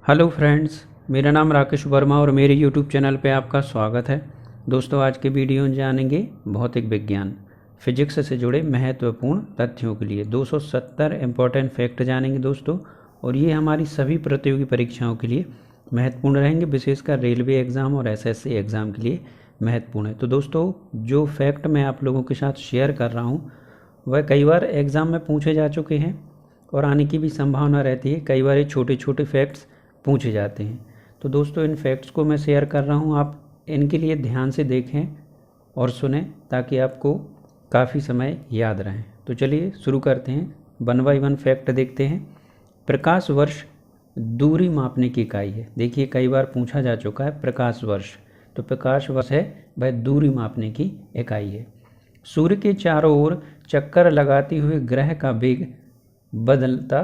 Hello friends, मेरा नाम राकेश वर्मा और मेरे यूट्यूब चैनल पे आपका स्वागत है। दोस्तों, आज के वीडियो में जानेंगे भौतिक विज्ञान फिजिक्स से जुड़े महत्वपूर्ण तथ्यों के लिए 270 इम्पोर्टेंट फैक्ट जानेंगे दोस्तों। और ये हमारी सभी प्रतियोगी परीक्षाओं के लिए महत्वपूर्ण रहेंगे, विशेषकर रेलवे एग्ज़ाम और एसएससी एग्ज़ाम के लिए महत्वपूर्ण है। तो दोस्तों, जो फैक्ट मैं आप लोगों के साथ शेयर कर रहा हूँ वह कई बार एग्ज़ाम में पूछे जा चुके हैं और आने की भी संभावना रहती है। कई बार ये छोटे छोटे फैक्ट्स पूछे जाते हैं। तो दोस्तों, इन फैक्ट्स को मैं शेयर कर रहा हूँ, आप इनके लिए ध्यान से देखें और सुनें ताकि आपको काफ़ी समय याद रहें। तो चलिए शुरू करते हैं, 1 बाय 1 फैक्ट देखते हैं। प्रकाश वर्ष दूरी मापने की इकाई है। देखिए, कई बार पूछा जा चुका है प्रकाश वर्ष, तो प्रकाश वर्ष है वह दूरी मापने की इकाई है। सूर्य के चारों ओर चक्कर लगाते हुए ग्रह का वेग बदलता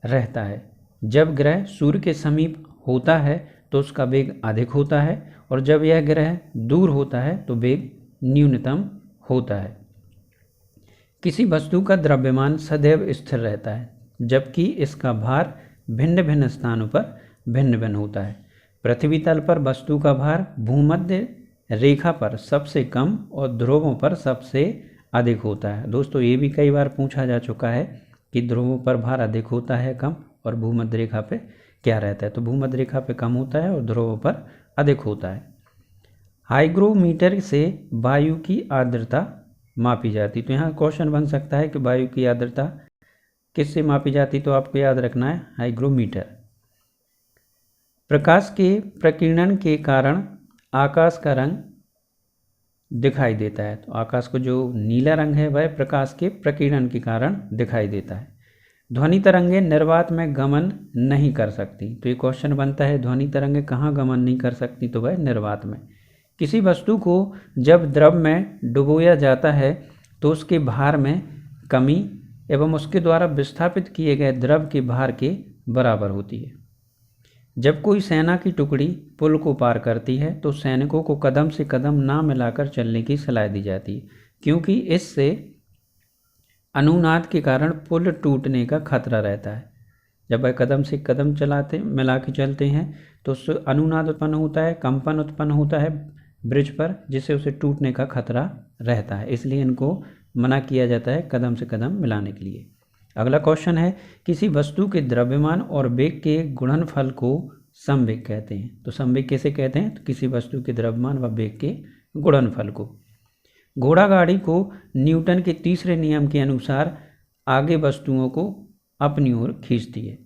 रहता है। जब ग्रह सूर्य के समीप होता है तो उसका वेग अधिक होता है, और जब यह ग्रह दूर होता है तो वेग न्यूनतम होता है। किसी वस्तु का द्रव्यमान सदैव स्थिर रहता है, जबकि इसका भार भिन्न भिन्न स्थानों पर भिन्न भिन्न होता है। पृथ्वी तल पर वस्तु का भार भूमध्य रेखा पर सबसे कम और ध्रुवों पर सबसे अधिक होता है। दोस्तों, ये भी कई बार पूछा जा चुका है कि ध्रुवों पर भार अधिक होता है कम, और भूमध्य रेखा पे क्या रहता है। तो भूमध्य रेखा पे कम होता है और ध्रुवों पर अधिक होता है। हाइग्रोमीटर से वायु की आर्द्रता मापी जाती। तो यहाँ क्वेश्चन बन सकता है कि वायु की आर्द्रता किससे मापी जाती, तो आपको याद रखना है हाइग्रोमीटर। प्रकाश के प्रकीर्णन के कारण आकाश का रंग दिखाई देता है। तो आकाश को जो नीला रंग है वह प्रकाश के प्रकीर्णन के कारण दिखाई देता है। ध्वनि तरंगें निर्वात में गमन नहीं कर सकती। तो ये क्वेश्चन बनता है, ध्वनि तरंगें कहाँ गमन नहीं कर सकती, तो वह निर्वात में। किसी वस्तु को जब द्रव में डुबोया जाता है तो उसके भार में कमी एवं उसके द्वारा विस्थापित किए गए द्रव के भार के बराबर होती है। जब कोई सेना की टुकड़ी पुल को पार करती है तो सैनिकों को कदम से कदम ना मिलाकर चलने की सलाह दी जाती है, क्योंकि इससे अनुनाद के कारण पुल टूटने का खतरा रहता है। जब वह कदम से कदम मिला के चलते हैं तो उससे अनुनाद उत्पन्न होता है, कंपन उत्पन्न होता है ब्रिज पर, जिससे उसे टूटने का खतरा रहता है। इसलिए इनको मना किया जाता है कदम से कदम मिलाने के लिए। अगला क्वेश्चन है, किसी वस्तु के द्रव्यमान और वेग के गुणनफल को संवेग कहते हैं। तो संवेग कैसे कहते हैं, तो किसी वस्तु के द्रव्यमान व वेग के गुणनफल को। घोड़ा गाड़ी को न्यूटन के तीसरे नियम के अनुसार आगे वस्तुओं को अपनी ओर खींचती है।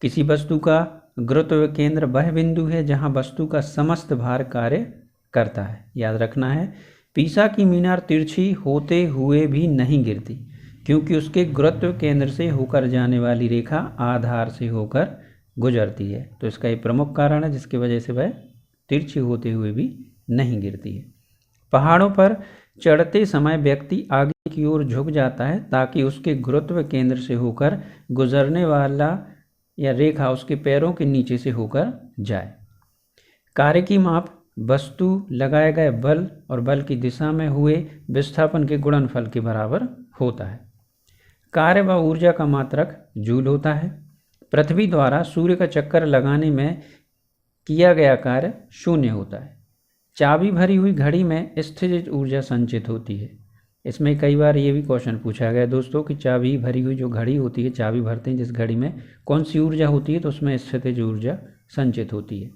किसी वस्तु का गुरुत्व केंद्र वह बिंदु है जहां वस्तु का समस्त भार कार्य करता है। याद रखना है, पीसा की मीनार तिरछी होते हुए भी नहीं गिरती, क्योंकि उसके गुरुत्व केंद्र से होकर जाने वाली रेखा आधार से होकर गुजरती है। तो इसका एक प्रमुख कारण है जिसकी वजह से वह तिरछी होते हुए भी नहीं गिरती है। पहाड़ों पर चढ़ते समय व्यक्ति आगे की ओर झुक जाता है ताकि उसके गुरुत्व केंद्र से होकर गुजरने वाला या रेखा उसके पैरों के नीचे से होकर जाए। कार्य की माप वस्तु लगाए गए बल और बल की दिशा में हुए विस्थापन के गुणनफल के बराबर होता है। कार्य व ऊर्जा का मात्रक जूल होता है। पृथ्वी द्वारा सूर्य का चक्कर लगाने में किया गया कार्य शून्य होता है। चाबी भरी हुई घड़ी में स्थितिज ऊर्जा संचित होती है। इसमें कई बार ये भी क्वेश्चन पूछा गया दोस्तों कि चाबी भरी हुई जो घड़ी होती है, चाबी भरते हैं जिस घड़ी में, कौन सी ऊर्जा होती है, तो उसमें स्थितिज ऊर्जा संचित होती है।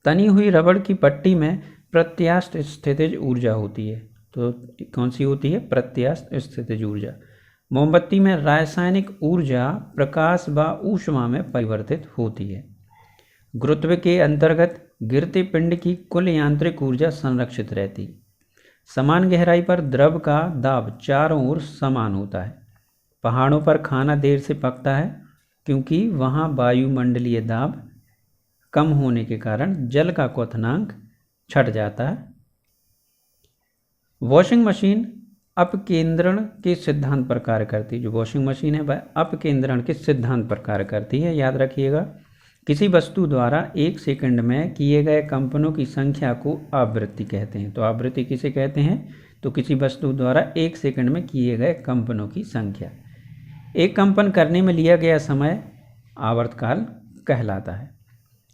तनी हुई रबड़ की पट्टी में प्रत्यास्थ स्थितिज ऊर्जा होती है। तो कौन सी होती है, प्रत्यास्थ स्थितिज ऊर्जा। मोमबत्ती में रासायनिक ऊर्जा प्रकाश व ऊष्मा में परिवर्तित होती है। गुरुत्व के अंतर्गत गिरते पिंड की कुल यांत्रिक ऊर्जा संरक्षित रहती। समान गहराई पर द्रव का दाब चारों ओर समान होता है। पहाड़ों पर खाना देर से पकता है क्योंकि वहाँ वायुमंडलीय दाब कम होने के कारण जल का क्वथनांक छट जाता है। वॉशिंग मशीन अपकेंद्रण के सिद्धांत पर कार्य करती है। जो वॉशिंग मशीन है वह अपकेंद्रण के सिद्धांत पर कार्य करती है। याद रखिएगा, किसी वस्तु द्वारा 1 सेकंड में किए गए कंपनों की संख्या को आवृत्ति कहते हैं। तो आवृत्ति किसे कहते हैं, तो किसी वस्तु द्वारा 1 सेकंड में किए गए कंपनों की संख्या। एक कंपन करने में लिया गया समय आवर्तकाल कहलाता है।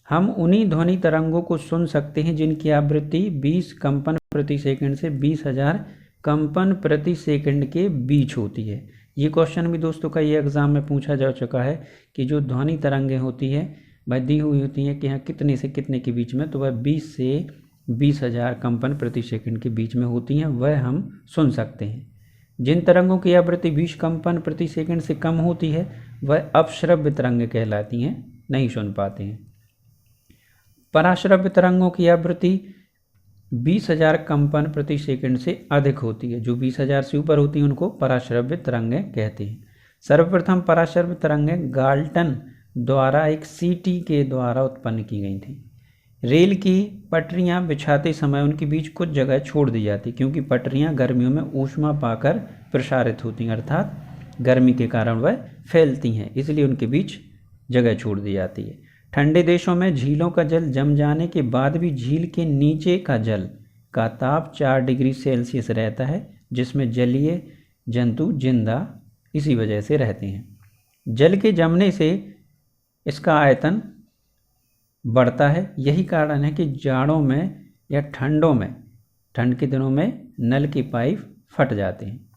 हम उन्हीं ध्वनि तरंगों को सुन सकते हैं जिनकी आवृत्ति 20 कंपन प्रति सेकंड से 20,000 कंपन प्रति सेकंड के बीच होती है। ये क्वेश्चन भी दोस्तों का ये एग्ज़ाम में पूछा जा चुका है कि जो ध्वनि तरंगें होती है वह दी हुई होती हैं कि यहाँ कितने से कितने के बीच में, तो वह 20 से 20,000 कंपन प्रति सेकंड के बीच में होती हैं, वह हम सुन सकते हैं। जिन तरंगों की आवृत्ति 20 कंपन प्रति सेकंड से कम होती है वह अपश्रव्य तरंगें कहलाती हैं, नहीं सुन पाते हैं। पराश्रव्य तरंगों की आवृत्ति 20,000 कंपन प्रति सेकंड से अधिक होती है। जो 20,000 से ऊपर होती हैं उनको पराश्रव्य तरंगें कहते हैं। सर्वप्रथम पराश्रव्य तरंगें गाल्टन द्वारा एक सीटी के द्वारा उत्पन्न की गई थी। रेल की पटरियां बिछाते समय उनके बीच कुछ जगह छोड़ दी जाती, क्योंकि पटरियां गर्मियों में ऊष्मा पाकर प्रसारित होती हैं, अर्थात गर्मी के कारण वह फैलती हैं, इसलिए उनके बीच जगह छोड़ दी जाती है। ठंडे देशों में झीलों का जल जम जाने के बाद भी झील के नीचे का जल का ताप 4 डिग्री सेल्सियस रहता है, जिसमें जलीय जंतु जिंदा इसी वजह से रहते हैं। जल के जमने से इसका आयतन बढ़ता है। यही कारण है कि जाड़ों में या ठंड के दिनों में नल के पाइप फट जाते हैं।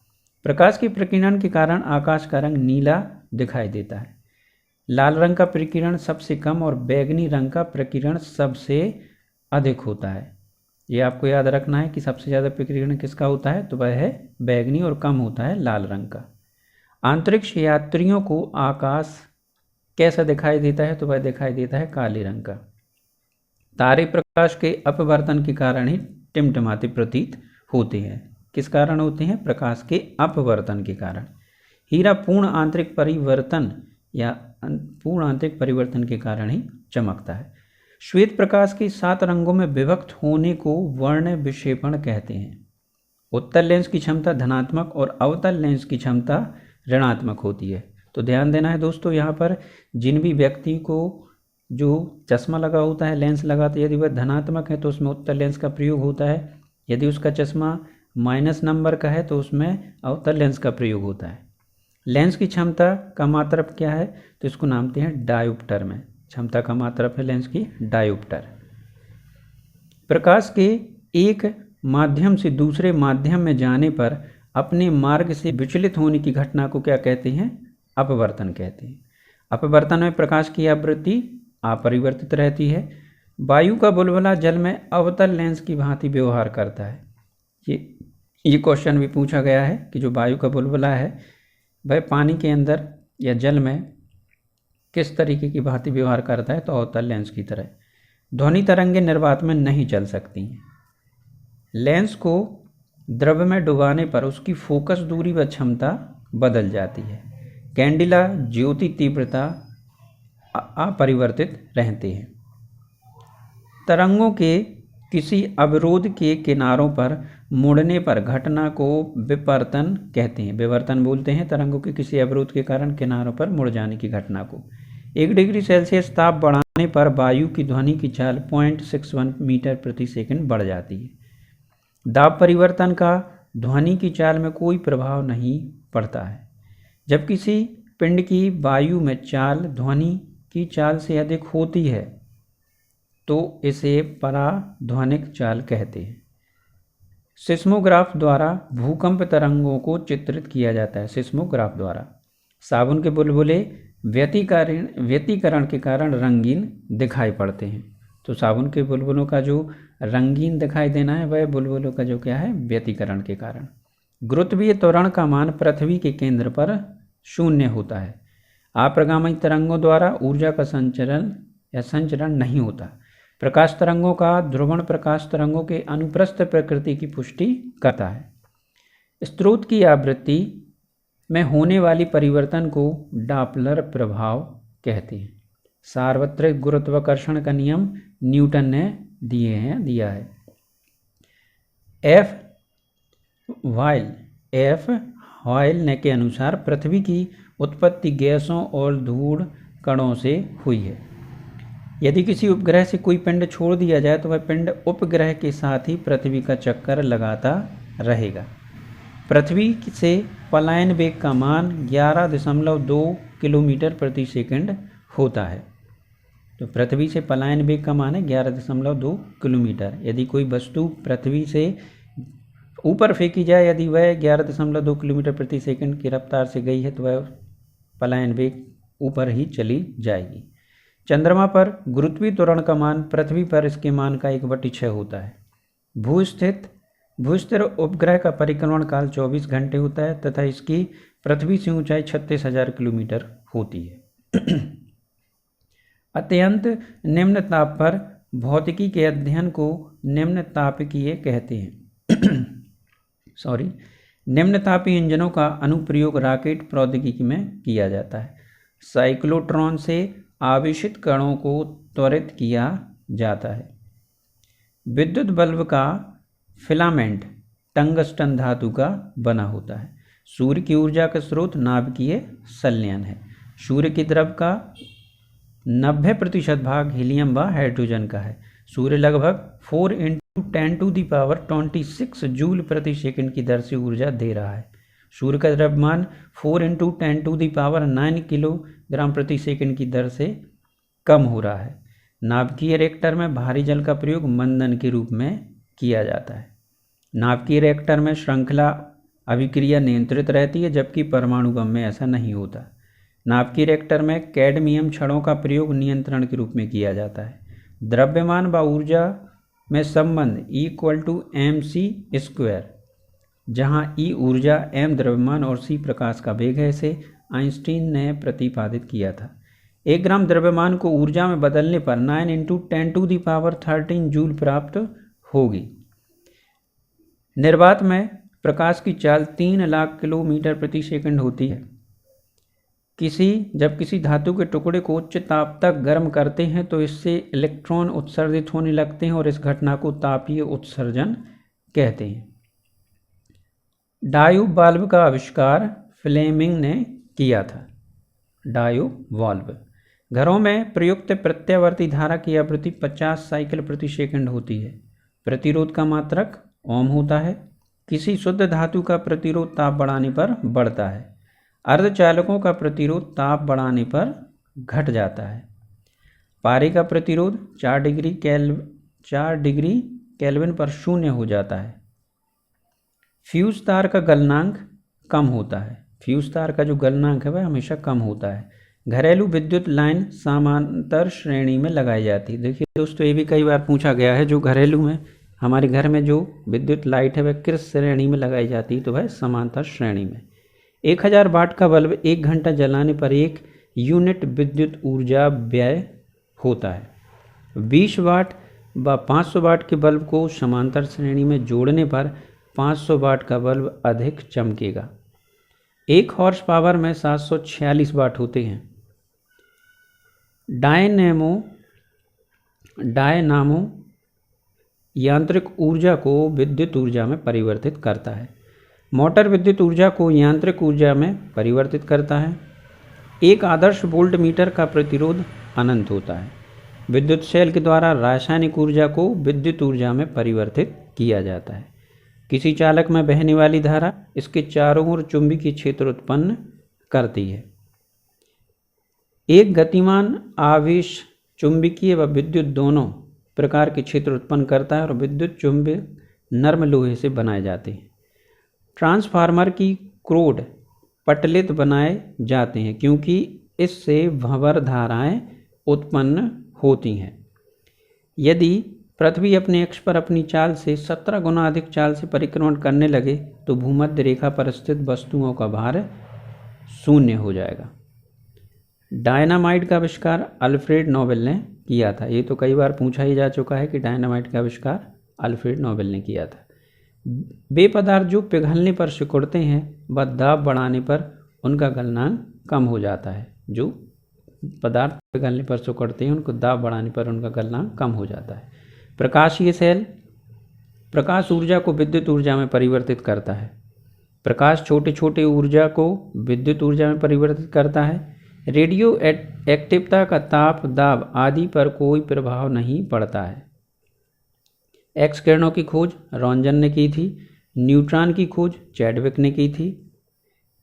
प्रकाश के प्रकीर्णन के कारण आकाश का रंग नीला दिखाई देता है। लाल रंग का प्रकीर्णन सबसे कम और बैंगनी रंग का प्रकीर्णन सबसे अधिक होता है। ये आपको याद रखना है कि सबसे ज़्यादा प्रकीर्णन किसका होता है, तो वह है बैंगनी, और कम होता है लाल रंग का। अंतरिक्ष यात्रियों को आकाश कैसा दिखाई देता है, तो वह दिखाई देता है काले रंग का। तारे प्रकाश के अपवर्तन के कारण ही टिमटिमाते प्रतीत होते हैं। किस कारण होते हैं? प्रकाश के अपवर्तन के कारण। हीरा पूर्ण आंतरिक परिवर्तन के कारण ही चमकता है। श्वेत प्रकाश के 7 रंगों में विभक्त होने को वर्ण विक्षेपण कहते हैं। उत्तल लेंस की क्षमता धनात्मक और अवतल लेंस की क्षमता ऋणात्मक होती है। तो ध्यान देना है दोस्तों, यहाँ पर जिन भी व्यक्ति को जो चश्मा लगा होता है, लेंस लगाते, यदि वह धनात्मक है तो उसमें उत्तल लेंस का प्रयोग होता है। यदि उसका चश्मा माइनस नंबर का है तो उसमें अवतल लेंस का प्रयोग होता है। लेंस की क्षमता का मात्रक क्या है, तो इसको नामते हैं डायोप्टर में। क्षमता का मात्रक है लेंस की डायोप्टर। प्रकाश के एक माध्यम से दूसरे माध्यम में जाने पर अपने मार्ग से विचलित होने की घटना को क्या कहते हैं? अपवर्तन कहते हैं। अपवर्तन में प्रकाश की आवृत्ति अपरिवर्तित रहती है। वायु का बुलबुला जल में अवतल लेंस की भांति व्यवहार करता है। ये क्वेश्चन भी पूछा गया है कि जो वायु का बुलबुला है वह पानी के अंदर या जल में किस तरीके की भांति व्यवहार करता है, तो अवतल लेंस की तरह। ध्वनि तरंगें निर्वात में नहीं चल सकती हैं। लेंस को द्रव में डुबाने पर उसकी फोकस दूरी व क्षमता बदल जाती है। कैंडिला ज्योति तीव्रता अपरिवर्तित रहते हैं। तरंगों के किसी अवरोध के किनारों पर मुड़ने पर घटना को विवर्तन कहते हैं। विवर्तन बोलते हैं तरंगों के किसी अवरोध के कारण किनारों पर मुड़ जाने की घटना को। 1 डिग्री सेल्सियस ताप बढ़ाने पर वायु की ध्वनि की चाल 0.61 मीटर प्रति सेकंड बढ़ जाती है। दाब परिवर्तन का ध्वनि की चाल में कोई प्रभाव नहीं पड़ता है। जब किसी पिंड की वायु में चाल ध्वनि की चाल से अधिक होती है तो इसे पराध्वनिक चाल कहते हैं। सिस्मोग्राफ द्वारा भूकंप तरंगों को चित्रित किया जाता है। सिस्मोग्राफ द्वारा साबुन के बुलबुले व्यतिकरण के कारण रंगीन दिखाई पड़ते हैं। तो साबुन के बुलबुलों का जो रंगीन दिखाई देना है वह बुलबुलों का जो क्या है, व्यतिकरण के कारण। गुरुत्वीय त्वरण का मान पृथ्वी के केंद्र पर 0 होता है। अप्रगामी तरंगों द्वारा ऊर्जा का संचरण नहीं होता। प्रकाश तरंगों का ध्रुवण प्रकाश तरंगों के अनुप्रस्थ प्रकृति की पुष्टि करता है। स्रोत की आवृत्ति में होने वाली परिवर्तन को डॉपलर प्रभाव कहते हैं। सार्वत्रिक गुरुत्वाकर्षण का नियम न्यूटन ने दिया है। एफ हॉयल ने के अनुसार पृथ्वी की उत्पत्ति गैसों और धूल कणों से हुई है। यदि किसी उपग्रह से कोई पिंड छोड़ दिया जाए तो वह पिंड उपग्रह के साथ ही पृथ्वी का चक्कर लगाता रहेगा। पृथ्वी से पलायन वेग का मान 11.2 किलोमीटर प्रति सेकंड होता है। तो पृथ्वी से पलायन वेग का मान है 11.2 किलोमीटर। यदि कोई वस्तु पृथ्वी से ऊपर फेंकी जाए, यदि वह 11.2 किलोमीटर प्रति सेकंड की रफ्तार से गई है तो वह पलायन वेग ऊपर ही चली जाएगी। चंद्रमा पर गुरुत्वीय त्वरण का मान पृथ्वी पर इसके मान का 1/6 होता है। भूस्थिर उपग्रह का परिक्रमण काल 24 घंटे होता है तथा इसकी पृथ्वी से ऊंचाई 36,000 किलोमीटर होती है। अत्यंत निम्न ताप पर भौतिकी के अध्ययन को निम्न तापकीय कहते हैं। निम्न तापीय इंजनों का अनुप्रयोग रॉकेट प्रौद्योगिकी में किया जाता है। साइक्लोट्रॉन से आवेशित कणों को त्वरित किया जाता है। विद्युत बल्ब का फिलामेंट टंगस्टन धातु का बना होता है। सूर्य की ऊर्जा का स्रोत नाभिकीय संलयन है। सूर्य के द्रव का 90% भाग हीलियम व हाइड्रोजन का है। सूर्य लगभग 4 × 10⁻26 जूल प्रति सेकंड की दर से ऊर्जा दे रहा है। सूर्य का द्रव्यमान 4 × 10⁹ किलोग्राम प्रति सेकंड की दर से कम हो रहा है। नाभिकीय रिएक्टर में भारी जल का प्रयोग मंदन के रूप में किया जाता है। नाभिकीय रिएक्टर में श्रृंखला अभिक्रिया नियंत्रित रहती है, जबकि परमाणु बम में ऐसा नहीं होता। नाभिकीय रिएक्टर में कैडमियम छड़ों का प्रयोग नियंत्रण के रूप में किया जाता है। द्रव्यमान व ऊर्जा में संबंध E=mc², जहाँ E ऊर्जा, m द्रव्यमान और c प्रकाश का वेग है, इसे आइंस्टीन ने प्रतिपादित किया था। 1 ग्राम द्रव्यमान को ऊर्जा में बदलने पर 9 × 10⁻13 जूल प्राप्त होगी। निर्वात में प्रकाश की चाल 3 लाख किलोमीटर प्रति सेकंड होती है। जब किसी धातु के टुकड़े को उच्च ताप तक गर्म करते हैं तो इससे इलेक्ट्रॉन उत्सर्जित होने लगते हैं और इस घटना को तापीय उत्सर्जन कहते हैं। डायोड वाल्व का आविष्कार फ्लेमिंग ने किया था। डायोड वाल्व घरों में प्रयुक्त प्रत्यावर्ती धारा की आवृत्ति 50 साइकिल प्रति सेकंड होती है। प्रतिरोध का मात्रक ओम होता है। किसी शुद्ध धातु का प्रतिरोध ताप बढ़ाने पर बढ़ता है। अर्धचालकों का प्रतिरोध ताप बढ़ाने पर घट जाता है। पारे का प्रतिरोध 4 डिग्री केल्विन पर शून्य हो जाता है। फ्यूज तार का गलनांक कम होता है। फ्यूज तार का जो गलनांक है वह हमेशा कम होता है। घरेलू विद्युत लाइन समांतर श्रेणी में लगाई जाती है। देखिए दोस्तों, ये भी कई बार पूछा गया है, जो घरेलू में हमारे घर में जो विद्युत लाइट है वह किस श्रेणी में लगाई जाती है, तो वह समांतर श्रेणी में। 1000 वाट का बल्ब 1 घंटा जलाने पर 1 यूनिट विद्युत ऊर्जा व्यय होता है। 20 वाट व 500 वाट के बल्ब को समांतर श्रेणी में जोड़ने पर 500 वाट का बल्ब अधिक चमकेगा। 1 हॉर्स पावर में 746 वाट होते हैं। डायनामो यांत्रिक ऊर्जा को विद्युत ऊर्जा में परिवर्तित करता है। मोटर विद्युत ऊर्जा को यांत्रिक ऊर्जा में परिवर्तित करता है। एक आदर्श वोल्ट मीटर का प्रतिरोध अनंत होता है। विद्युत सेल के द्वारा रासायनिक ऊर्जा को विद्युत ऊर्जा में परिवर्तित किया जाता है। किसी चालक में बहने वाली धारा इसके चारों ओर चुंबकीय क्षेत्र उत्पन्न करती है। एक गतिमान आवेश चुंबकीय व विद्युत दोनों प्रकार के क्षेत्र उत्पन्न करता है और विद्युत चुंबक नर्म लोहे से बनाए जाते हैं। ट्रांसफार्मर की क्रोड पटलित बनाए जाते हैं क्योंकि इससे भंवर धाराएं उत्पन्न होती हैं। यदि पृथ्वी अपने अक्ष पर अपनी चाल से 17 गुना अधिक चाल से परिक्रमण करने लगे तो भूमध्य रेखा पर स्थित वस्तुओं का भार शून्य हो जाएगा। डायनामाइट का आविष्कार अल्फ्रेड नोबेल ने किया था। ये तो कई बार पूछा ही जा चुका है कि डायनामाइट का आविष्कार अल्फ्रेड नोबेल ने किया था। वे पदार्थ जो पिघलने पर सिकुड़ते हैं व दाब बढ़ाने पर उनका गलनांक कम हो जाता है। जो पदार्थ पिघलने पर सिकुड़ते हैं उनको दाब बढ़ाने पर उनका गलनांक कम हो जाता है। प्रकाशीय सेल प्रकाश ऊर्जा को विद्युत ऊर्जा में परिवर्तित करता है। प्रकाश छोटे छोटे ऊर्जा को विद्युत ऊर्जा में परिवर्तित करता है। रेडियो एक्टिवता का ताप, दाब आदि पर कोई प्रभाव नहीं पड़ता है। एक्स किरणों की खोज रॉन्जन ने की थी। न्यूट्रॉन की खोज चैडविक ने की थी।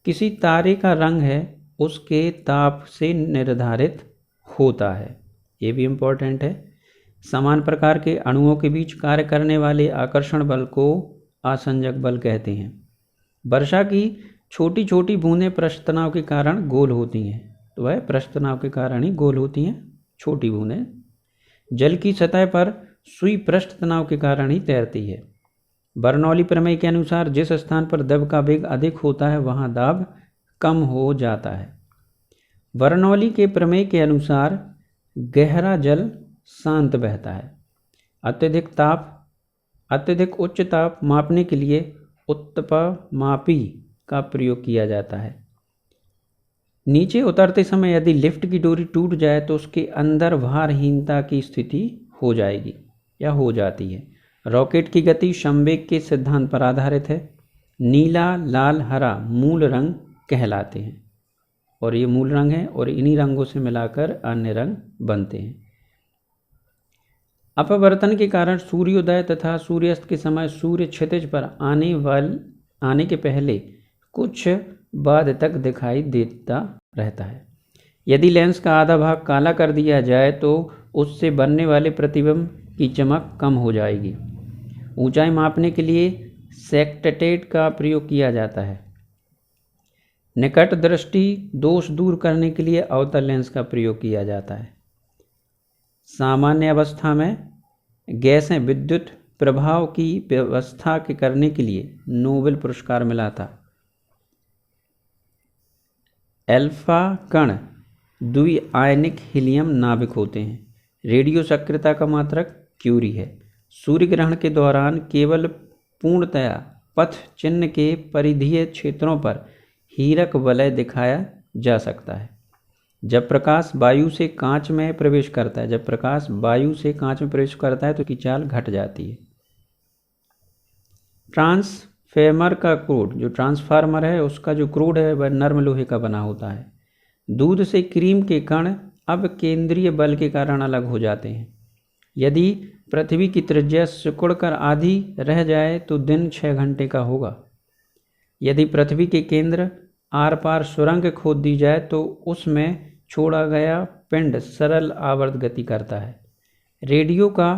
किसी तारे का रंग है उसके ताप से निर्धारित होता है। ये भी इम्पोर्टेंट है। समान प्रकार के अणुओं के बीच कार्य करने वाले आकर्षण बल को आसंजक बल कहते हैं। वर्षा की छोटी छोटी बूंदें पृष्ठ तनाव के कारण गोल होती हैं, तो वह पृष्ठ तनाव के कारण ही गोल होती हैं छोटी बूंदें। जल की सतह पर सुई पृष्ठ तनाव के कारण ही तैरती है। बर्नौली प्रमेय के अनुसार जिस स्थान पर द्रव का वेग अधिक होता है वहां दाब कम हो जाता है। बर्नौली के प्रमेय के अनुसार गहरा जल शांत बहता है। अत्यधिक उच्च ताप मापने के लिए उत्तपमापी का प्रयोग किया जाता है। नीचे उतरते समय यदि लिफ्ट की डोरी टूट जाए तो उसके अंदर भारहीनता की स्थिति हो जाएगी या हो जाती है। रॉकेट की गति संवेग के सिद्धांत पर आधारित है। नीला, लाल, हरा मूल रंग कहलाते हैं और ये मूल रंग हैं और इन्हीं रंगों से मिलाकर अन्य रंग बनते हैं। अपवर्तन के कारण सूर्योदय तथा सूर्यास्त के समय सूर्य क्षितिज पर आने के पहले कुछ बाद तक दिखाई देता रहता है। यदि लेंस का आधा भाग काला कर दिया जाए तो उससे बनने वाले प्रतिबिंब की चमक कम हो जाएगी। ऊंचाई मापने के लिए सेक्टेट का प्रयोग किया जाता है। निकट दृष्टि दोष दूर करने के लिए अवतल लेंस का प्रयोग किया जाता है। सामान्य अवस्था में गैसें विद्युत प्रभाव की व्यवस्था के करने के लिए नोबेल पुरस्कार मिला था। अल्फा कण द्विआयनिक हीलियम नाभिक होते हैं। रेडियो सक्रियता का मात्रक क्यूरी है। सूर्य ग्रहण के दौरान केवल पूर्णतया पथ चिन्ह के परिधीय क्षेत्रों पर हीरक वलय दिखाया जा सकता है। जब प्रकाश वायु से कांच में प्रवेश करता है तो उसकी चाल घट जाती है। ट्रांसफार्मर का क्रोड, जो ट्रांसफार्मर है उसका जो क्रोड है वह नर्म लोहे का बना होता है। दूध से क्रीम के कण अब केंद्रीय बल के कारण अलग हो जाते हैं। यदि पृथ्वी की त्रिज्या सिकुड़कर आधी रह जाए तो दिन 6 घंटे का होगा। यदि पृथ्वी के केंद्र आर पार सुरंग खोद दी जाए तो उसमें छोड़ा गया पिंड सरल आवर्त गति करता है। रेडियो का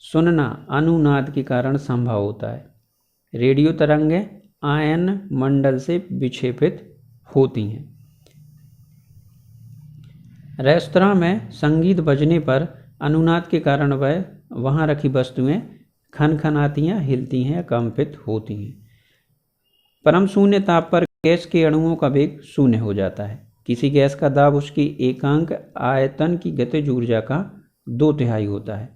सुनना अनुनाद के कारण संभव होता है। रेडियो तरंगें आयन मंडल से विक्षेपित होती हैं। रेस्तरां में संगीत बजने पर अनुनाद के कारण वह वहां रखी वस्तुएं खनखनाती हैं, हिलती हैं, कंपित होती हैं। परम शून्य ताप पर गैस के अणुओं का वेग शून्य हो जाता है। किसी गैस का दाब उसकी एकांक आयतन की गतिज ऊर्जा का 2/3 होता है।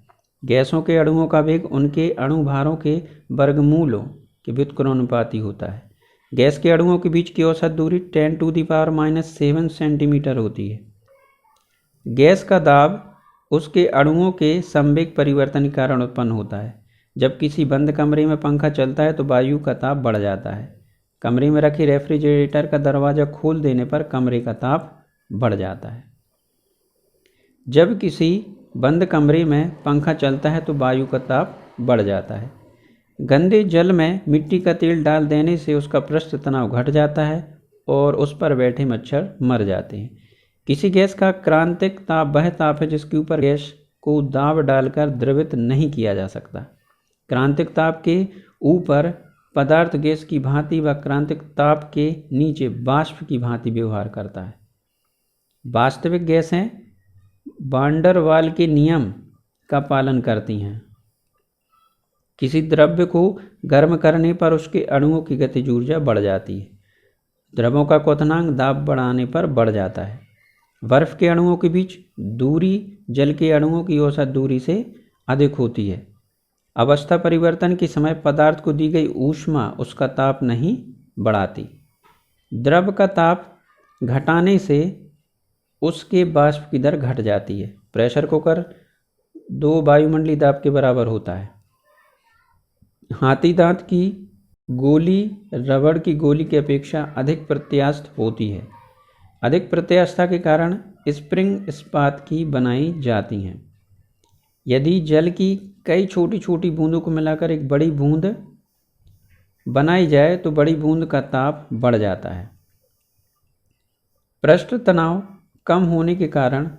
गैसों के अणुओं का वेग उनके अणुभारों के वर्गमूलों के व्युत्क्रमानुपाती होता है। गैस के अणुओं के बीच की औसत दूरी 10⁻⁷ सेंटीमीटर होती है। गैस का दाब उसके अणुओं के संवेग परिवर्तन के कारण उत्पन्न होता है। जब किसी बंद कमरे में पंखा चलता है तो वायु का ताप बढ़ जाता है। कमरे में रखे रेफ्रिजरेटर का दरवाज़ा खोल देने पर कमरे का ताप बढ़ जाता है। जब किसी बंद कमरे में पंखा चलता है तो वायु का ताप बढ़ जाता है। गंदे जल में मिट्टी का तेल डाल देने से उसका पृष्ठ तनाव घट जाता है और उस पर बैठे मच्छर मर जाते हैं। किसी गैस का क्रांतिक ताप वह ताप है जिसके ऊपर गैस को दाब डालकर द्रवित नहीं किया जा सकता। क्रांतिक ताप के ऊपर पदार्थ गैस की भांति व क्रांतिक ताप के नीचे वाष्प की भांति व्यवहार करता है। वास्तविक गैसें वांडर वाल के नियम का पालन करती हैं। किसी द्रव्य को गर्म करने पर उसके अणुओं की गतिज ऊर्जा बढ़ जाती है। द्रवों का क्वथनांक दाब बढ़ाने पर बढ़ जाता है। बर्फ के अणुओं के बीच दूरी जल के अणुओं की औसत दूरी से अधिक होती है। अवस्था परिवर्तन के समय पदार्थ को दी गई ऊष्मा उसका ताप नहीं बढ़ाती। द्रव का ताप घटाने से उसके वाष्प की दर घट जाती है। प्रेशर कुकर 2 वायुमंडलीय दाब के बराबर होता है। हाथी दांत की गोली रबड़ की गोली की अपेक्षा अधिक प्रत्यास्थ होती है। अधिक प्रत्यास्थता के कारण स्प्रिंग इस्पात की बनाई जाती हैं। यदि जल की कई छोटी छोटी बूंदों को मिलाकर एक बड़ी बूंद बनाई जाए तो बड़ी बूंद का ताप बढ़ जाता है। पृष्ठ तनाव कम होने के कारण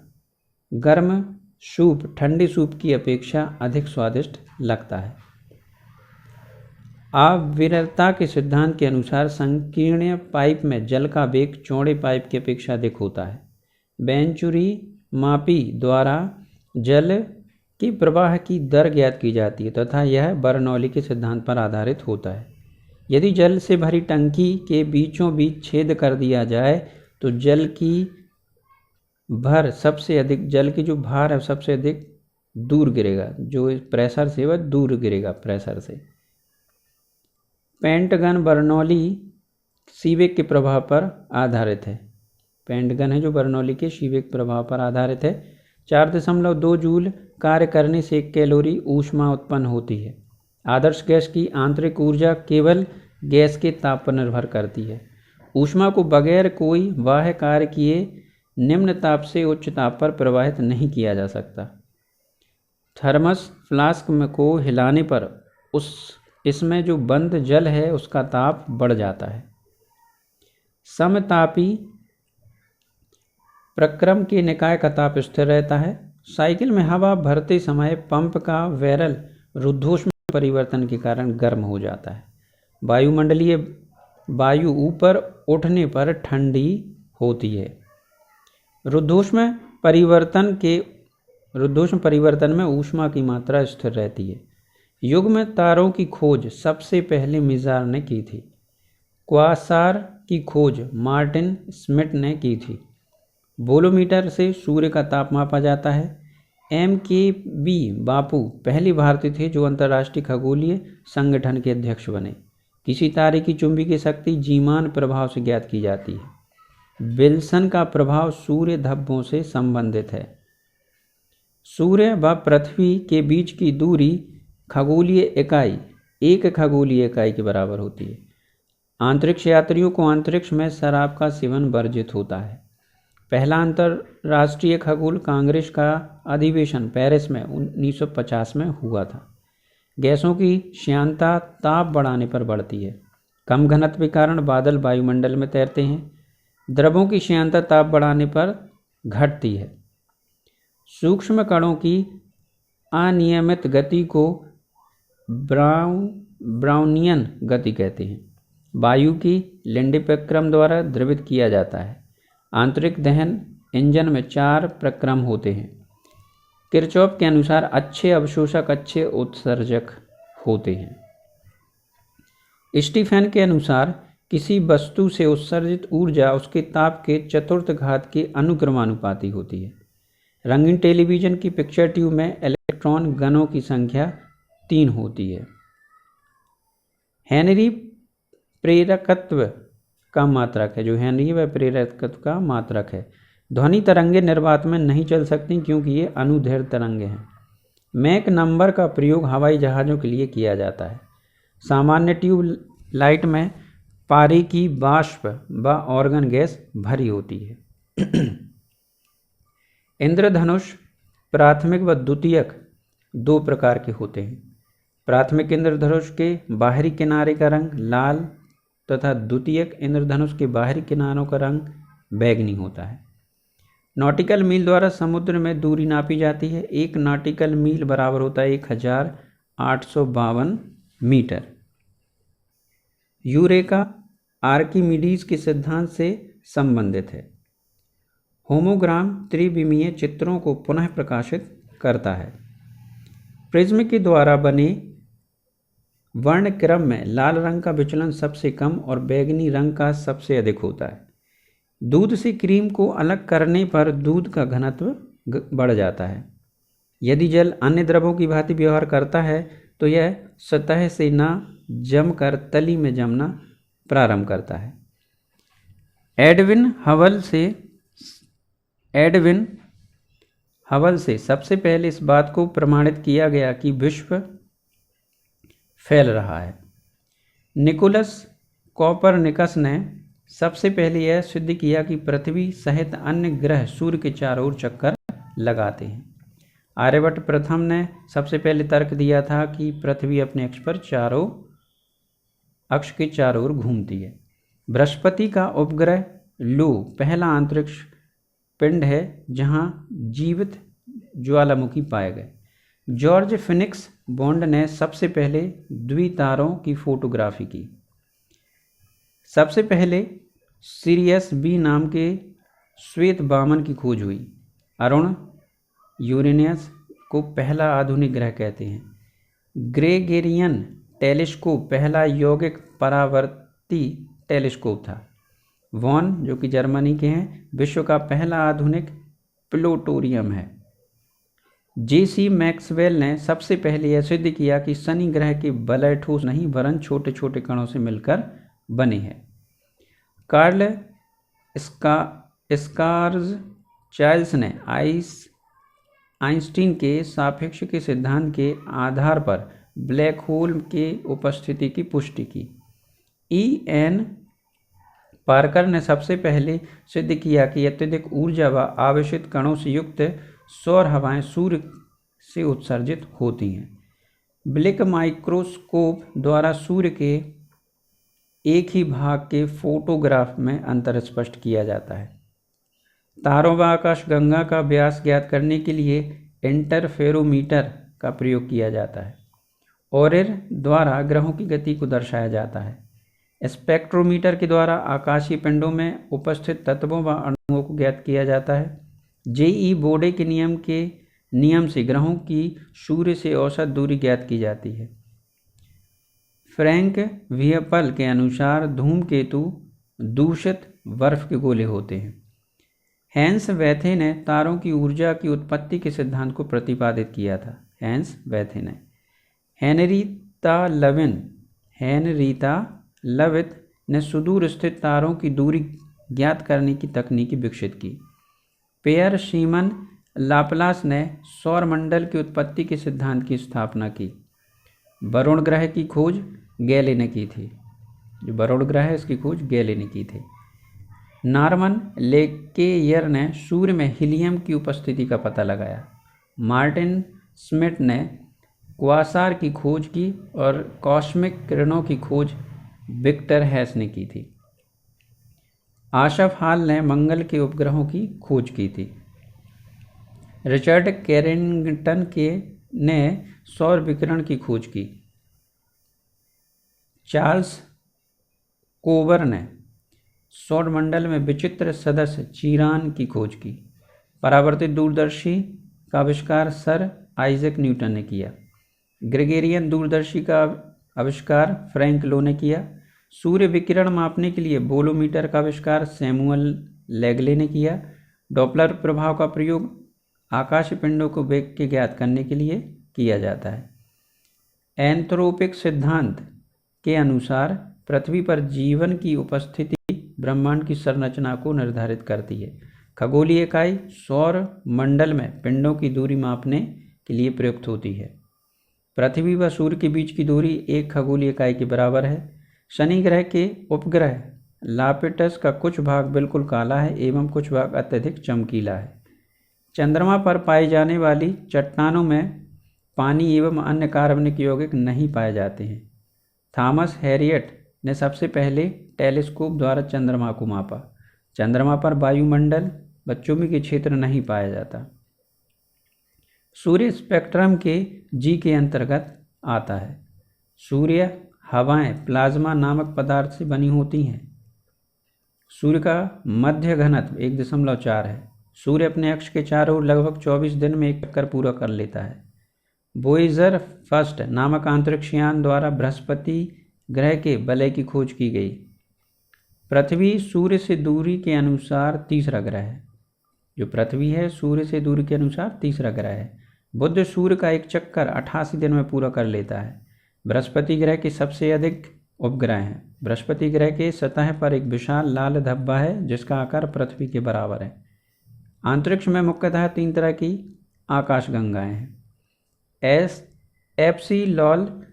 गर्म सूप ठंडे सूप की अपेक्षा अधिक स्वादिष्ट लगता है। आविरता के सिद्धांत के अनुसार संकीर्ण पाइप में जल का वेग चौड़े पाइप की अपेक्षा अधिक होता है। वेंचुरी मापी द्वारा जल के प्रवाह की दर ज्ञात की जाती है तथा यह बर्नौली के सिद्धांत पर आधारित होता है। यदि जल से भरी टंकी के बीचों बीच छेद कर दिया जाए तो जल की जो भार है सबसे अधिक दूर गिरेगा, जो प्रेशर से वह दूर गिरेगा प्रेशर से। पेंटगन बर्नौली सीबेक के प्रभाव पर आधारित है। पेंटगन है जो बर्नौली के सीबेक प्रभाव पर आधारित है। 4.2 जूल कार्य करने से 1 कैलोरी ऊष्मा उत्पन्न होती है। आदर्श गैस की आंतरिक ऊर्जा केवल गैस के ताप पर निर्भर करती है। ऊष्मा को बगैर कोई बाह्य कार्य किए निम्न ताप से उच्च ताप पर प्रवाहित नहीं किया जा सकता। थर्मस फ्लास्क को हिलाने पर इसमें जो बंद जल है उसका ताप बढ़ जाता है। समतापी प्रक्रम के निकाय का ताप स्थिर रहता है। साइकिल में हवा भरते समय पंप का बैरल रुद्धोष्म परिवर्तन के कारण गर्म हो जाता है। वायुमंडलीय वायु ऊपर उठने पर ठंडी होती है। रुद्धोष्म परिवर्तन में ऊष्मा की मात्रा स्थिर रहती है। युग्म तारों की खोज सबसे पहले मिजार ने की थी। क्वासार की खोज मार्टिन स्मिथ ने की थी। बोलोमीटर से सूर्य का ताप मापा जाता है। MKB बापू पहले भारतीय थे जो अंतर्राष्ट्रीय खगोलीय संगठन के अध्यक्ष बने। किसी तारे की चुंबकीय शक्ति जीमान प्रभाव से ज्ञात की जाती है। विल्सन का प्रभाव सूर्य धब्बों से संबंधित है। सूर्य व पृथ्वी के बीच की दूरी एक खगोलीय इकाई के बराबर होती है। अंतरिक्ष यात्रियों को अंतरिक्ष में शराब का सेवन वर्जित होता है। पहला अंतर्राष्ट्रीय खगोल कांग्रेस का अधिवेशन पेरिस में 1950 में हुआ था। गैसों की श्यानता ताप बढ़ाने पर बढ़ती है। कम घनत्व के कारण बादल वायुमंडल में तैरते हैं। द्रवों की श्यानता ताप बढ़ाने पर घटती है। सूक्ष्म कणों की अनियमित गति को ब्राउनियन गति कहते हैं। वायु की लिंडे प्रक्रम द्वारा द्रवित किया जाता है। आंतरिक दहन इंजन में 4 प्रक्रम होते हैं। किरचॉफ के अनुसार अच्छे अवशोषक अच्छे उत्सर्जक होते हैं। स्टीफन के अनुसार किसी वस्तु से उत्सर्जित ऊर्जा उसके ताप के चतुर्थ घात के अनुक्रमानुपाती होती है। रंगीन टेलीविजन की पिक्चर ट्यूब में इलेक्ट्रॉन गणों की संख्या 3 होती है। हेनरी प्रेरकत्व का मात्रक है। जो हेनरी वह प्रेरकत्व का मात्रक है। ध्वनि तरंगे निर्वात में नहीं चल सकती क्योंकि ये अनुदैर्घ्य तरंगे हैं। मैक नंबर का प्रयोग हवाई जहाज़ों के लिए किया जाता है। सामान्य ट्यूब लाइट में पारे की वाष्प व ऑर्गन गैस भरी होती है। इंद्रधनुष प्राथमिक व द्वितीयक 2 प्रकार के होते हैं। प्राथमिक इंद्रधनुष के बाहरी किनारे का रंग लाल तथा द्वितीयक इंद्रधनुष के बाहरी किनारों का रंग बैंगनी होता है। नॉटिकल मील द्वारा समुद्र में दूरी नापी जाती है। 1 नॉटिकल मील बराबर होता है 1852 मीटर। यूरेका आर्किमिडीज के सिद्धांत से संबंधित है। होमोग्राम त्रिविमीय चित्रों को पुनः प्रकाशित करता है। प्रिज्म के द्वारा बने वर्णक्रम में लाल रंग का विचलन सबसे कम और बैंगनी रंग का सबसे अधिक होता है। दूध से क्रीम को अलग करने पर दूध का घनत्व बढ़ जाता है। यदि जल अन्य द्रवों की भांति व्यवहार करता है तो यह सतह से न जमकर तली में जमना प्रारंभ करता है। एडविन हबल से सबसे पहले इस बात को प्रमाणित किया गया कि विश्व फैल रहा है। निकोलस कोपरनिकस ने सबसे पहले यह सिद्ध किया कि पृथ्वी सहित अन्य ग्रह सूर्य के चारों ओर चक्कर लगाते हैं। आर्यभट्ट प्रथम ने सबसे पहले तर्क दिया था कि पृथ्वी अपने अक्ष के चारों ओर घूमती है। बृहस्पति का उपग्रह लो पहला अंतरिक्ष पिंड है जहां ज्वालामुखी पाए गए। जॉर्ज फिनिक्स बॉन्ड ने सबसे पहले द्वितारों की फोटोग्राफी की। सबसे पहले सीरियस बी नाम के श्वेत वामन की खोज हुई। अरुण यूरेनस को पहला आधुनिक ग्रह कहते हैं। ग्रेगोरियन टेलीस्कोप पहला यौगिक परावर्ती टेलीस्कोप था। वॉन जो कि जर्मनी के हैं, विश्व का पहला आधुनिक प्लूटोरियम है। जेसी मैक्सवेल ने सबसे पहले यह सिद्ध किया कि शनि ग्रह के वलय ठोस नहीं वरन छोटे छोटे कणों से मिलकर बने हैं। कार्ल स्कार्ज चाइल्स ने आइंस्टीन के सापेक्ष के सिद्धांत के आधार पर ब्लैक होल के उपस्थिति की पुष्टि की। E.N. पार्कर ने सबसे पहले सिद्ध किया कि अत्यधिक ऊर्जा व आवेशित कणों से युक्त सौर हवाएं सूर्य से उत्सर्जित होती हैं। ब्लिक माइक्रोस्कोप द्वारा सूर्य के एक ही भाग के फोटोग्राफ में अंतर स्पष्ट किया जाता है। तारों व आकाशगंगा का व्यास ज्ञात करने के लिए इंटरफेरोमीटर का प्रयोग किया जाता है। ऑरिर द्वारा ग्रहों की गति को दर्शाया जाता है। स्पेक्ट्रोमीटर के द्वारा आकाशीय पिंडों में उपस्थित तत्वों व अणुओं को ज्ञात किया जाता है। जे.ई. बोडे के नियम से ग्रहों की सूर्य से औसत दूरी ज्ञात की जाती है। फ्रैंक वियपल के अनुसार धूमकेतु दूषित बर्फ के गोले होते हैं। हैंस वेथे ने तारों की ऊर्जा की उत्पत्ति के सिद्धांत को प्रतिपादित किया था। हैंस वेथे ने हेनरीता लविथ ने सुदूर स्थित तारों की दूरी ज्ञात करने की तकनीक विकसित की। पेयर सीमन लाप्लास ने सौरमंडल की उत्पत्ति के सिद्धांत की स्थापना की। वरुण ग्रह की खोज गैले ने की थी। जो वरुण ग्रह है इसकी खोज गैले ने की थी। नॉर्मन लेकेयर ने सूर्य में हीलियम की उपस्थिति का पता लगाया। मार्टिन स्मिथ ने क्वासार की खोज की और कॉस्मिक किरणों की खोज विक्टर हैस ने की थी। आशफ हॉल ने मंगल के उपग्रहों की खोज की थी। रिचर्ड कैरिंगटन ने सौर विकिरण की खोज की। चार्ल्स कोवर ने सौरमंडल में विचित्र सदस्य चीरान की खोज की। परावर्तित दूरदर्शी का आविष्कार सर आइजैक न्यूटन ने किया। ग्रेगोरियन दूरदर्शी का आविष्कार फ्रैंक लो ने किया। सूर्य विकिरण मापने के लिए बोलोमीटर का आविष्कार सैमुअल लेगले ने किया। डॉपलर प्रभाव का प्रयोग आकाशीय पिंडों को वेग के ज्ञात करने के लिए किया जाता है। एंथ्रोपिक सिद्धांत के अनुसार पृथ्वी पर जीवन की उपस्थिति ब्रह्मांड की संरचना को निर्धारित करती है। खगोलीय इकाई सौर मंडल में पिंडों की दूरी मापने के लिए प्रयुक्त होती है। पृथ्वी व सूर्य के बीच की दूरी एक खगोलीय इकाई के बराबर है। शनि ग्रह के उपग्रह लापिटस का कुछ भाग बिल्कुल काला है एवं कुछ भाग अत्यधिक चमकीला है। चंद्रमा पर पाई जाने वाली चट्टानों में पानी एवं अन्य कार्बनिक यौगिक नहीं पाए जाते हैं। थॉमस हैरियट ने सबसे पहले टेलीस्कोप द्वारा चंद्रमा को मापा। चंद्रमा पर वायुमंडल व चुंबकीय क्षेत्र नहीं पाया जाता। सूर्य स्पेक्ट्रम के जी के अंतर्गत आता है। सूर्य हवाएं प्लाज्मा नामक पदार्थ से बनी होती हैं। सूर्य का मध्य घनत्व 1.4 है। सूर्य अपने अक्ष के चारों ओर लगभग 24 दिन में एक चक्कर पूरा कर लेता है। वोयेजर फर्स्ट नामक अंतरिक्ष यान द्वारा बृहस्पति ग्रह के वलय की खोज की गई। पृथ्वी सूर्य से दूरी के अनुसार तीसरा ग्रह है। जो पृथ्वी है सूर्य से दूरी के अनुसार तीसरा ग्रह है। बुध सूर्य का एक चक्कर 88 दिन में पूरा कर लेता है। बृहस्पति ग्रह के सबसे अधिक उपग्रह हैं। बृहस्पति ग्रह के सतह पर एक विशाल लाल धब्बा है जिसका आकार पृथ्वी के बराबर है। अंतरिक्ष में मुख्यतः 3 तरह की आकाशगंगाएं हैं। एप्सिलॉन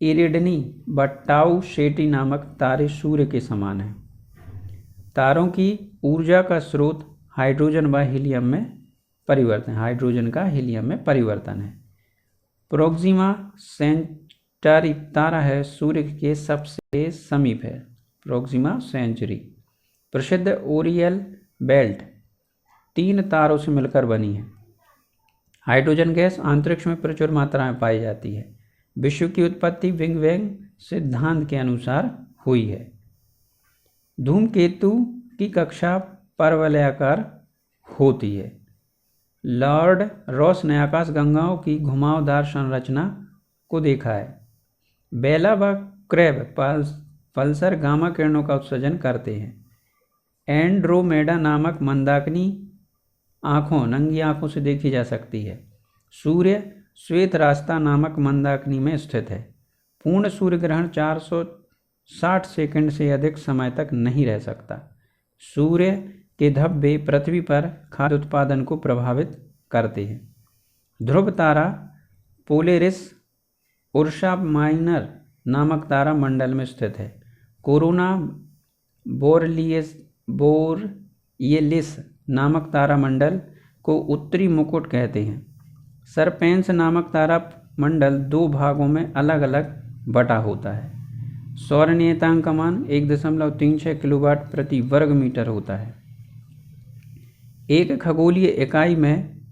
इरिडनी व टाउ शेटी नामक तारे सूर्य के समान हैं। तारों की ऊर्जा का स्रोत हाइड्रोजन व हीलियम में परिवर्तन है। प्रोक्सिमा सेंटारी तारा है सूर्य के सबसे समीप है। प्रोक्सिमा सेंचुरी प्रसिद्ध ओरियल बेल्ट 3 तारों से मिलकर बनी है। हाइड्रोजन गैस अंतरिक्ष में प्रचुर मात्रा में पाई जाती है। विश्व की उत्पत्ति बिग बैंग सिद्धांत के अनुसार हुई है। धूमकेतु की कक्षा परवलयाकार होती है। लॉर्ड रॉस ने आकाशगंगाओं की घुमावदार संरचना को देखा है। बेला व क्रैब पल्सर गामा किरणों का उत्सर्जन करते हैं। एंड्रोमेडा नामक मंदाकिनी नंगी आंखों से देखी जा सकती है। सूर्य श्वेत रास्ता नामक मंदाकिनी में स्थित है। पूर्ण सूर्य ग्रहण 460 सेकंड से अधिक समय तक नहीं रह सकता। सूर्य के धब्बे पृथ्वी पर खाद्य उत्पादन को प्रभावित करते हैं। ध्रुव तारा पोलेरिस उर्सा माइनर नामक तारा मंडल में स्थित है। कोरोना बोरियलिस नामक तारा मंडल को उत्तरी मुकुट कहते हैं। सरपेंस नामक तारा मंडल 2 भागों में अलग अलग बटा होता है। सौर नियतांक का मान 1.36 किलोवाट प्रति वर्ग मीटर होता है। एक खगोलीय इकाई में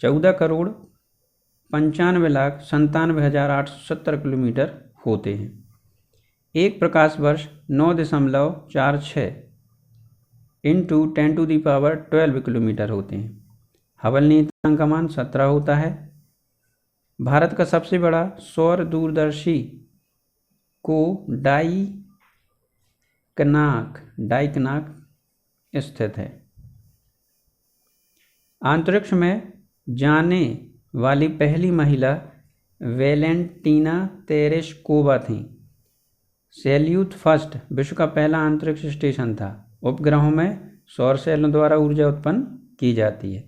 14,95,97,870 किलोमीटर होते हैं। एक प्रकाश वर्ष 9.46 × 10⁻12 किलोमीटर होते हैं। हबल नियतांक का मान 17 होता है। भारत का सबसे बड़ा सौर दूरदर्शी को डाइकनाक स्थित है। अंतरिक्ष में जाने वाली पहली महिला वेलेंटीना तेरेश्कोवा थी। सैल्यूट फर्स्ट विश्व का पहला अंतरिक्ष स्टेशन था। उपग्रहों में सौर सेलों द्वारा ऊर्जा उत्पन्न की जाती है।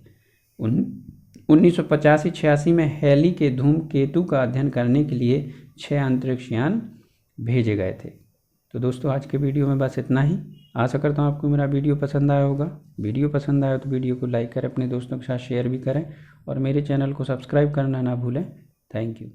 1985-86 में हैली के धूमकेतु का अध्ययन करने के लिए 6 अंतरिक्ष यान भेजे गए थे। तो दोस्तों आज के वीडियो में बस इतना ही। आशा करता हूँ आपको मेरा वीडियो पसंद आया होगा। वीडियो पसंद आया तो वीडियो को लाइक करें, अपने दोस्तों के साथ शेयर भी करें और मेरे चैनल को सब्सक्राइब करना ना भूलें। Thank you.